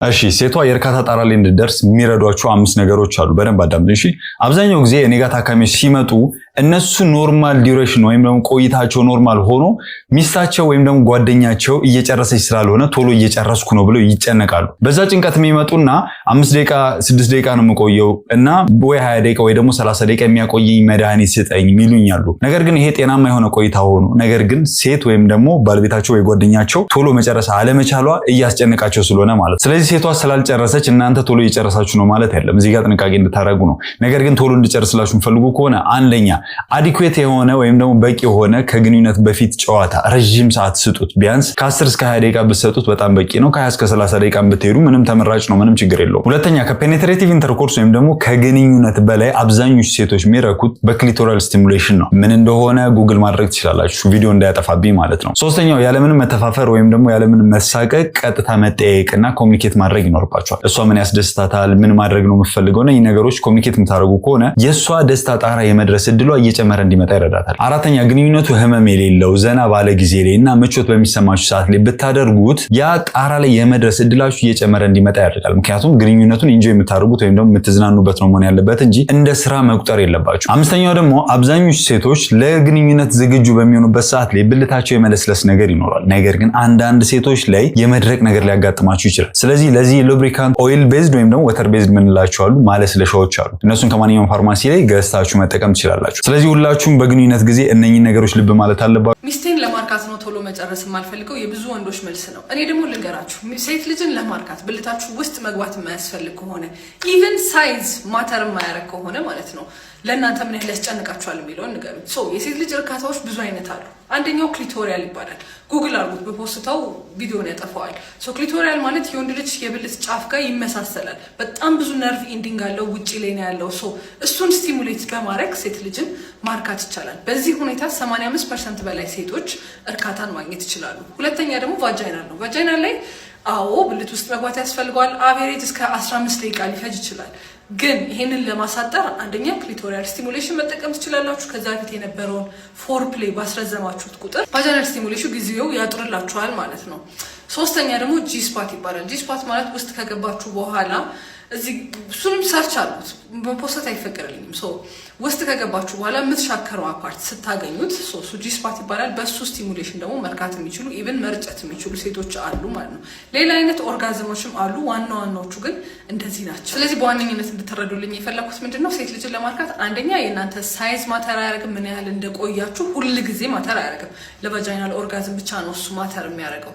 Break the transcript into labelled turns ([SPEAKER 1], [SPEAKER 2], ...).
[SPEAKER 1] እሺ ሴቷ የእርካታ ጣራ ላይ እንድትደርስ የሚረዷቸው 5 ነገሮች አሉ። በደንብ አዳምጡ። እሺ አብዛኛው ጊዜ እኔ ጋር ታካሚዎች ሲመጡ እነሱ ኖርማል ዲዩሬሽን ወይም ደግሞ ቆይታቸው ኖርማል ሆኖ ሚስታቸው ወይም ደግሞ ጓደኛቸው እየጨረሰች ስላልሆነ ቶሎ እየጨረስኩ ነው ብለው ይጨነቃሉ። በዛ ጭንቀት የሚመጡና 5 ደቂቃ 6 ደቂቃ ነው የምቆየው እና ወይ 20 ደቂቃ ወይ ደግሞ 30 ደቂቃ የሚያቆየኝ መድኃኒት ስጠኝ የሚሉኛሉ። ነገር ግን ይሄ ጤናማ የሆነ ቆይታ ሆኖ ነገር ግን ሴት ወይም ደግሞ ባለቤታቸው ወይ ጓደኛቸው ቶሎ መጨረስ አለመቻሏ እያስጨነቃቸው ስለሆነ ማለት። ስለዚህ ሴቷ ስላልጨረሰች እናንተ ቶሎ እየጨረሳችሁ ነው ማለት አይደለም። እዚህ ጋር ጥንቃቄ እንድታደርጉ ነው። ነገር ግን ቶሎ እንድጨርስላችሁ ፈልጉ ከሆነ አንደኛ አዲኩዌት የሆነ ወይም ደግሞ በቂ የሆነ ከግንኙነት በፊት ጨዋታ ረጅም ሰዓት ስጡት። ቢያንስ ከ10 እስከ 20 ደቂቃ ብትሰጡት በጣም በቂ ነው። ከ20 እስከ 30 ደቂቃ ብትሄዱ ምንም ተመራጭ ነው፣ ምንም ችግር የለውም። ሁለተኛ ከፔኔትሬቲቭ ኢንተርኮርስ ወይም ደግሞ ከግንኙነት በላይ አብዛኞቹ ሴቶች የሚረኩት በክሊቶራል ስቲሙሌሽን ነው። ምን እንደሆነ ጉግል ማድረግ ትችላላችሁ፣ ቪዲዮ እንዳያጠፋብኝ ማለት ነው። ሶስተኛው ያለምንም መተፋፈር ወይም ደግሞ ያለምንም መሳቀቅ ቀጥታ መጠያየቅና ኮሚኒኬት ማድረግ ይኖርባቸዋል። እሷ ምን ያስደስታታል፣ ምን ማድረግ ነው የምትፈልገው እና ይህ ነገሮች ኮሚኒኬት የምታደርጉ ከሆነ የእሷ ደስታ ጣራ የመድረስ እድሏ እየጨመረ እንዲመጣ ይረዳታል። አራተኛ ግንኙነቱ ህመም የሌለው ዘና ባለ ጊዜ ላይ እና ምቾት በሚሰማችሁ ሰዓት ላይ ብታደርጉት ያ ጣራ ላይ የመድረስ እድላችሁ እየጨመረ እንዲመጣ ያደርጋል። ምክንያቱም ግንኙነቱን ኢንጆይ የምታደርጉት ወይም ደግሞ የምትዝናኑበት ነው መሆን ያለበት እንጂ እንደ ስራ መቁጠር የለባችሁ። አምስተኛው ደግሞ አብዛኞቹ ሴቶች ለግንኙነት ዝግጁ በሚሆኑበት ሰዓት ላይ ብልታቸው የመለስለስ ነገር ይኖራል። ነገር ግን አንዳንድ ሴቶች ላይ የመድረቅ ነገር ሊያጋጥማችሁ ይችላል። ስለዚህ ለዚህ ሉብሪካንት ኦይል ቤዝድ ወይም ደግሞ ወተር ቤዝድ ምንላቸው አሉ ማለስለሻዎች አሉ። እነሱን ከማንኛውም ፋርማሲ ላይ ገዝታችሁ መጠቀም ትችላላችሁ። ስለዚህ ሁላችሁም በግንኙነት ጊዜ እነኚህ ነገሮች ልብ ማለት አለባችሁ።
[SPEAKER 2] ሚስቴን ለማርካት ነው ቶሎ መጨረስ የማልፈልገው የብዙ ወንዶች መልስ ነው። እኔ ደግሞ ልንገራችሁ፣ ሴት ልጅን ለማርካት ብልታችሁ ውስጥ መግባት የማያስፈልግ ከሆነ ኢቨን ሳይዝ ማተር የማያረግ ከሆነ ማለት ነው ለእናንተ ምን ያህል ያስጨንቃችኋል የሚለውን ንገሩኝ። የሴት ልጅ እርካታዎች ብዙ አይነት አሉ። አንደኛው ክሊቶሪያል ይባላል። ጉግል አድርጉት፣ በፖስታው ቪዲዮን ያጠፋዋል። ክሊቶሪያል ማለት የወንድ ልጅ የብልት ጫፍ ጋር ይመሳሰላል። በጣም ብዙ ነርቭ ኢንዲንግ አለው፣ ውጪ ላይ ነው ያለው። እሱን ስቲሙሌት በማድረግ ሴት ልጅን ማርካት ይቻላል። በዚህ ሁኔታ 85% በላይ ሴቶች እርካታን ማግኘት ይችላሉ። ሁለተኛ ደግሞ ቫጃይናል ነው። ቫጃይናል ላይ አዎ ብልት ውስጥ መግባት ያስፈልገዋል። አቬሬጅ እስከ 15 ደቂቃ ሊፈጅ ይችላል። ግን ይሄንን ለማሳጠር አንደኛ ክሊቶሪያል ስቲሙሌሽን መጠቀም ትችላላችሁ። ከዛ በፊት የነበረውን ፎር ፕሌይ ባስረዘማችሁት ቁጥር ቫጃይናል ስቲሙሌሽን ጊዜው ያጥርላችኋል ማለት ነው። ሶስተኛ ደግሞ ጂ-ስፓት ይባላል። ጂ-ስፓት ማለት ውስጥ ከገባችሁ በኋላ እዚህ እሱንም ሰርች አሉት፣ በፖስት አይፈቀድልኝም። ውስጥ ከገባችሁ በኋላ የምትሻከረው አፓርት ስታገኙት እሱ ጂ-ስፓት ይባላል። በሱ ስቲሙሌሽን ደግሞ መርካት የሚችሉ ኢቭን መርጨት የሚችሉ ሴቶች አሉ ማለት ነው። ሌላ አይነት ኦርጋዝሞችም አሉ። ዋና ዋናዎቹ ግን እንደዚህ ናቸው። ስለዚህ በዋነኝነት እንድትረዱልኝ የፈለኩት ምንድነው ሴት ልጅን ለማርካት አንደኛ የእናንተ ሳይዝ ማተር አያደርግም። ምን ያህል እንደቆያችሁ ሁል ጊዜ ማተር አያደርግም። ለቫጃይናል ኦርጋዝም ብቻ ነው እሱ ማተር የሚያደርገው።